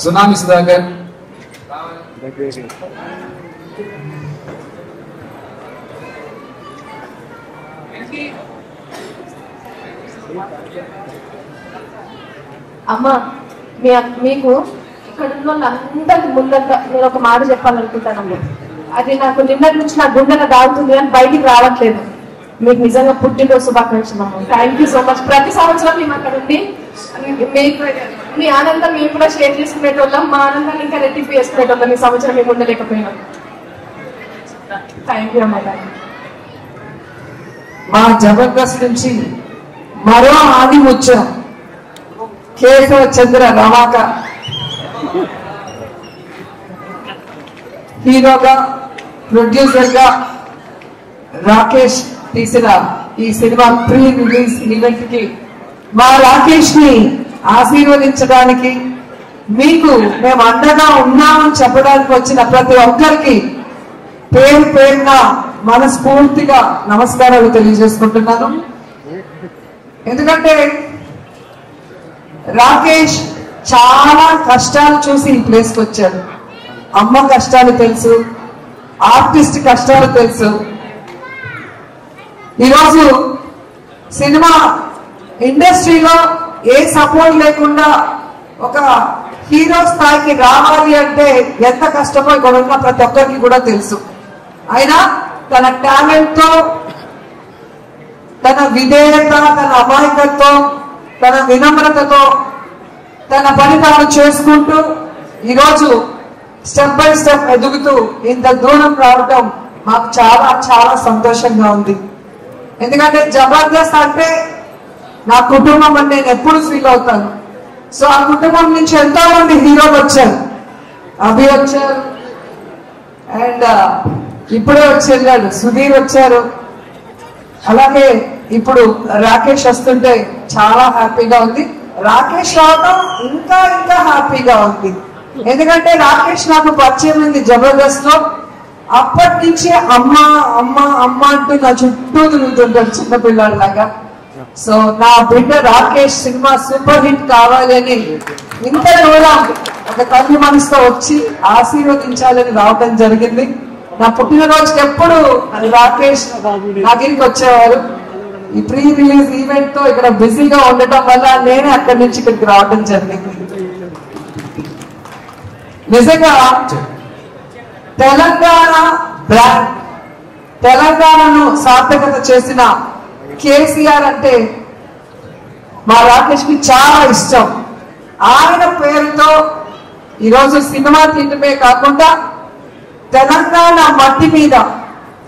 Tsunami Sudhakar, అమ్మా మీకు ఇక్కడ ఉన్న వాళ్ళందరికి ముందంతా నేను ఒక మాట చెప్పాలనుకుంటానమ్మా. అది నాకు నిన్నటి నుంచి నా గుండెన దాగుతుంది అని బయటికి రావట్లేదు. మీకు నిజంగా పుట్టినరోజు శుభాకాంక్షలు అమ్మా. Thank you so much. ప్రతి సంవత్సరం మేము అక్కడ ఉండి మీకు మీ ఆనందం మేము కూడా షేర్ చేసుకునేటోళ్ళం, మా ఆనందాన్ని ఇంకా రెట్టింపు చేసుకునేటోళ్ళం. ఈ సంవత్సరం మేము ఉండలేకపోయినాం. థ్యాంక్ యూ అమ్మా. మా జబర్దస్త్ నుంచి మరో ఆదిముత్యం కేశవ చంద్ర రమాక హీరోగా, ప్రొడ్యూసర్ గా రాకేష్ తీసిన ఈ సినిమా ప్రీ రిలీజ్ ఈవెంట్ కి మా రాకేష్ ని ఆశీర్వదించడానికి, మీకు మేము అండగా ఉన్నామని చెప్పడానికి వచ్చిన ప్రతి ఒక్కరికి పేరు పేరున మనస్ఫూర్తిగా నమస్కారాలు తెలియజేసుకుంటున్నాను. ఎందుకంటే రాకేష్ చాలా కష్టాలు చూసి ఈ ప్లేస్కి వచ్చాడు. అమ్మ కష్టాలు తెలుసు, ఆర్టిస్ట్ కష్టాలు తెలుసు. ఈరోజు సినిమా ఇండస్ట్రీలో ఏ సపోర్ట్ లేకుండా ఒక హీరో స్థాయికి రావాలి అంటే ఎంత కష్టమో ఇక్కడ ఉన్న ప్రతి ఒక్కరికి కూడా తెలుసు. అయినా తన టాలెంట్ తో, తన విధేయత, తన అమాయకత్వం, తన వినమ్రతతో తన పని తాను చేసుకుంటూ ఈరోజు స్టెప్ బై స్టెప్ ఎదుగుతూ ఇంత దూరం రావటం మాకు చాలా చాలా సంతోషంగా ఉంది. ఎందుకంటే జబర్దస్త్ అంటే నా కుటుంబం అని నేను ఎప్పుడు ఫీల్ అవుతాను. సో ఆ కుటుంబం నుంచి ఎంతో మంది హీరోలు వచ్చారు. అభి వచ్చారు, అండ్ ఇప్పుడే వచ్చారు సుధీర్ వచ్చారు, అలాగే ఇప్పుడు రాకేష్ వస్తుంటే చాలా హ్యాపీగా ఉంది. రాకేష్ రావడం ఇంకా ఇంకా హ్యాపీగా ఉంది. ఎందుకంటే రాకేష్ నాకు పరిచయం అయింది జబర్దస్త్ లో. అప్పటి నుంచి అమ్మ అమ్మ అమ్మ అంటూ నా చుట్టూ తిరుగుతుంటాడు చిన్నపిల్లలాగా. సో నా బిడ్డ రాకేష్ సినిమా సూపర్ హిట్ కావాలి అని ఇంత దూరం ఒక తల్లి మనసుతో వచ్చి ఆశీర్వదించాలని రావడం జరిగింది. నా పుట్టినరోజుకి ఎప్పుడు రాకేష్ నాగిరికి వచ్చేవారు. ఈ ప్రీ రిలీజ్ ఈవెంట్ తో ఇక్కడ బిజీగా ఉండటం వల్ల నేనే అక్కడి నుంచి ఇక్కడికి రావడం జరిగింది. నిజంగా తెలంగాణ బ్రాండ్, తెలంగాణను సార్థకత చేసిన కేసీఆర్ అంటే మా రాకేష్ కి చాలా ఇష్టం. ఆయన పేరుతో ఈరోజు సినిమా తీయటమే కాకుండా తెలంగాణ మట్టి మీద,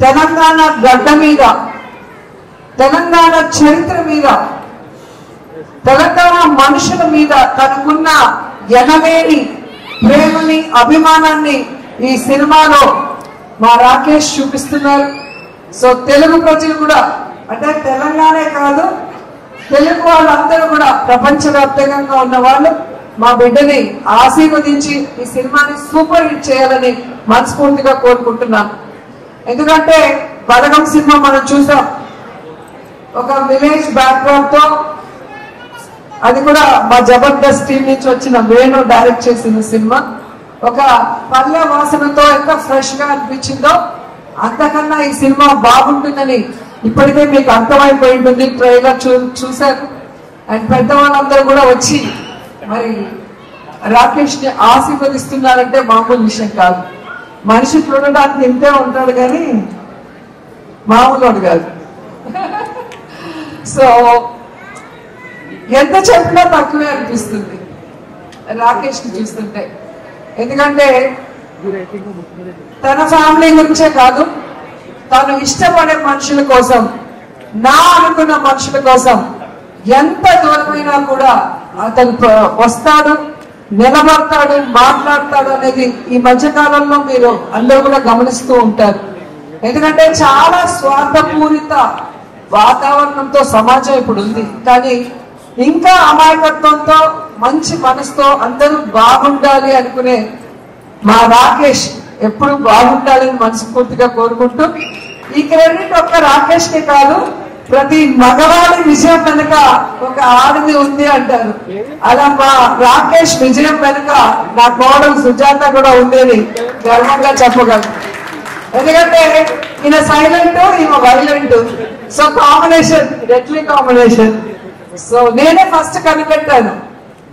తెలంగాణ గడ్డ మీద, తెలంగాణ చరిత్ర మీద, తెలంగాణ మనుషుల మీద తనకున్న ఎనలేని ప్రేమని, అభిమానాన్ని ఈ సినిమాలో మా రాకేష్ చూపిస్తున్నారు. సో తెలుగు ప్రజలు కూడా, అంటే తెలంగాణే కాదు తెలుగు వాళ్ళందరూ కూడా, ప్రపంచవ్యాప్తంగా ఉన్న వాళ్ళు మా బిడ్డని ఆశీర్వదించి ఈ సినిమాని సూపర్ హిట్ చేయాలని మనస్ఫూర్తిగా కోరుకుంటున్నాను. ఎందుకంటే బలగం సినిమా మనం చూసాం, ఒక విలేజ్ బ్యాక్గ్రౌండ్ తో, అది కూడా మా జబర్దస్త్ టీం నుంచి వచ్చిన వేణు డైరెక్ట్ చేసిన సినిమా. ఒక పల్లె వాసనతో ఎంత ఫ్రెష్ గా అనిపించిందో అంతకన్నా ఈ సినిమా బాగుంటుందని ఇప్పటికే మీకు అర్థమైపోయి ఉంటుంది. ట్రైలర్ చూశారు. అండ్ పెద్దవాళ్ళందరూ కూడా వచ్చి మరి రాకేష్ ని ఆశీర్వదిస్తున్నారంటే మామూలు విషయం కాదు. మనిషి చూడడానికి ఇంతే ఉంటాడు కానీ మామూలు కాదు. సో ఎంత చెప్పినా తక్కువే అనిపిస్తుంది రాకేష్ ని చూస్తుంటే. ఎందుకంటే తన ఫ్యామిలీ గురించే కాదు, తను ఇష్టపడే మనుషుల కోసం, నా అనుకున్న మనుషుల కోసం ఎంత దూరమైనా కూడా అతను వస్తాడు, నిలబడతాడు, మాట్లాడతాడు అనేది ఈ మధ్య కాలంలో మీరు అందరూ కూడా గమనిస్తూ ఉంటారు. ఎందుకంటే చాలా స్వార్థపూరిత వాతావరణంతో సమాజం ఇప్పుడు ఉంది. కానీ ఇంకా అమాయకత్వంతో, మంచి మనసుతో అందరూ బాగుండాలి అనుకునే మా రాకేష్ ఎప్పుడు బాగుండాలని మనస్ఫూర్తిగా కోరుకుంటూ, ఈ క్రెడిట్ ఒక్క రాకేష్ కే కాదు, ప్రతి మగవాడి విజయం వెనుక ఒక ఆడది ఉంది అంటారు. అలా మా రాకేష్ విజయం వెనుక నా కోడలు సుజాత కూడా ఉండేది గర్వంగా చెప్పగలను. ఎందుకంటే ఈయన సైలెంట్, ఈమె violent. So combination, deadly combination. So నేనే ఫస్ట్ కనిపెట్టాను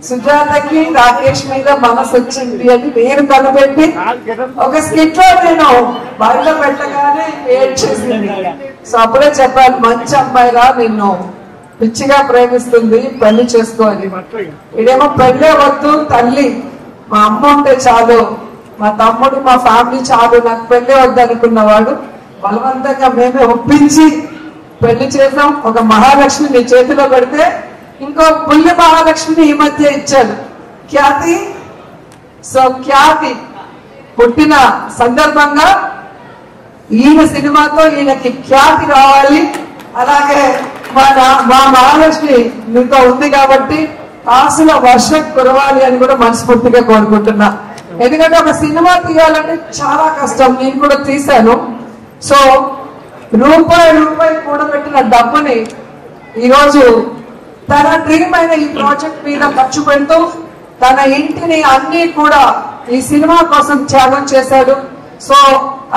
సుజాతకి రాకేష్ మీద మనసు వచ్చింది అని నేను కనిపెట్టి ఒక స్కిట్ లో నేను బయట పెట్టగానే ఏడ్ చేసింది. సో అప్పుడే చెప్పాను, మంచి అమ్మాయిరా, నిన్ను పిచ్చిగా ప్రేమిస్తుంది, పెళ్లి చేసుకోవాలి. ఇదేమో పెళ్ళే వద్దు తల్లి, మా అమ్మ ఉంటే చాలు, మా తమ్ముడు మా ఫ్యామిలీ చాలు, నాకు పెళ్ళే వద్దు అనుకున్నవాడు బలవంతంగా మేమే ఒప్పించి పెళ్లి చేసాం. ఒక మహాలక్ష్మి నీ చేతిలో పెడితే ఇంకో పుల్లి మహాలక్ష్మిని ఈ మధ్య ఇచ్చాడు, ఖ్యాతి. సో ఖ్యాతి పుట్టిన సందర్భంగా ఈయన సినిమాతో ఈయనకి ఖ్యాతి రావాలి. అలాగే మా మహాలక్ష్మి మీతో ఉంది కాబట్టి ఆశల వర్షం కురవాలి అని కూడా మనస్ఫూర్తిగా కోరుకుంటున్నా. ఎందుకంటే ఒక సినిమా తీయాలంటే చాలా కష్టం, నేను కూడా తీశాను. సో రూపాయి కూడబెట్టిన డబ్బుని ఈరోజు తన డ్రీమ్ అయిన ఈ ప్రాజెక్ట్ మీద ఖర్చు పెడుతూ తన ఇంటిని అన్ని కూడా ఈ సినిమా కోసం త్యాగం చేశాడు. సో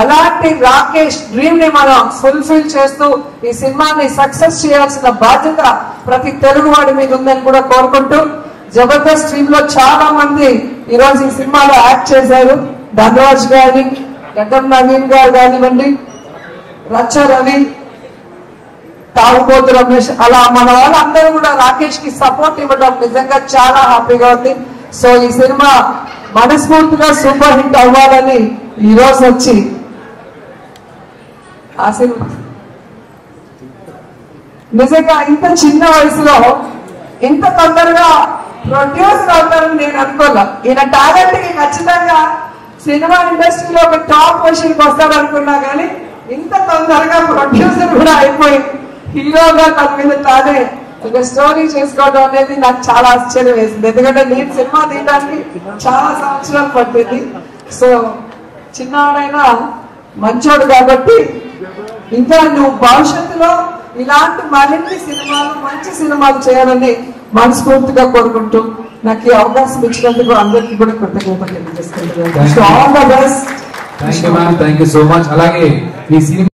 అలాంటి రాకేష్ డ్రీమ్ ని మనం ఫుల్ఫిల్ చేస్తూ ఈ సినిమాని సక్సెస్ చేయాల్సిన బాధ్యత ప్రతి తెలుగువాడి మీద ఉందని కూడా కోరుకుంటూ, జబర్దస్త్ టీమ్ లో చాలా మంది ఈ రోజు ఈ సినిమాలో యాక్ట్ చేశారు. ధనరాజ్ గారి, గడ్డం నవీన్ గారు కానివ్వండి, రచ్చ రవి, తాగుబోతు రమేష్, అలా మన వాళ్ళందరూ కూడా రాకేష్ కి సపోర్ట్ ఇవ్వడం నిజంగా చాలా హ్యాపీగా ఉంది. సో ఈ సినిమా మనస్ఫూర్తిగా సూపర్ హిట్ అవ్వాలని ఈ రోజు వచ్చి ఆ సినిమా నిజంగా ఇంత చిన్న వయసులో ఇంత తొందరగా ప్రొడ్యూసర్ అవుతారని నేను అనుకోలే. ఈయన టాలెంట్ కి ఖచ్చితంగా సినిమా ఇండస్ట్రీలో ఒక టాప్ పొజిషన్ కి వస్తాడనుకున్నా కానీ ఇంత తొందరగా ప్రొడ్యూసర్ కూడా అయిపోయి హీరోగా తన మీద తానే ఒక స్టోరీ చేసుకోవడం అనేది నాకు చాలా ఆశ్చర్యం వేసింది. ఎందుకంటే నేను సినిమా తీయడానికి చాలా సంవత్సరాలు పట్టింది. సో చిన్నవాడైనా మంచోడు కాబట్టి ఇంకా నువ్వు భవిష్యత్తులో ఇలాంటి మరిన్ని సినిమాలు, మంచి సినిమాలు చేయాలని మనస్ఫూర్తిగా కోరుకుంటూ నాకు ఈ అవకాశం ఇచ్చినందుకు అందరికీ కూడా కృతజ్ఞతలు తెలియజేసుకుంటున్నాను. All the best. Thank you ma'am, thank you so much. అలాగే ఈ సినిమా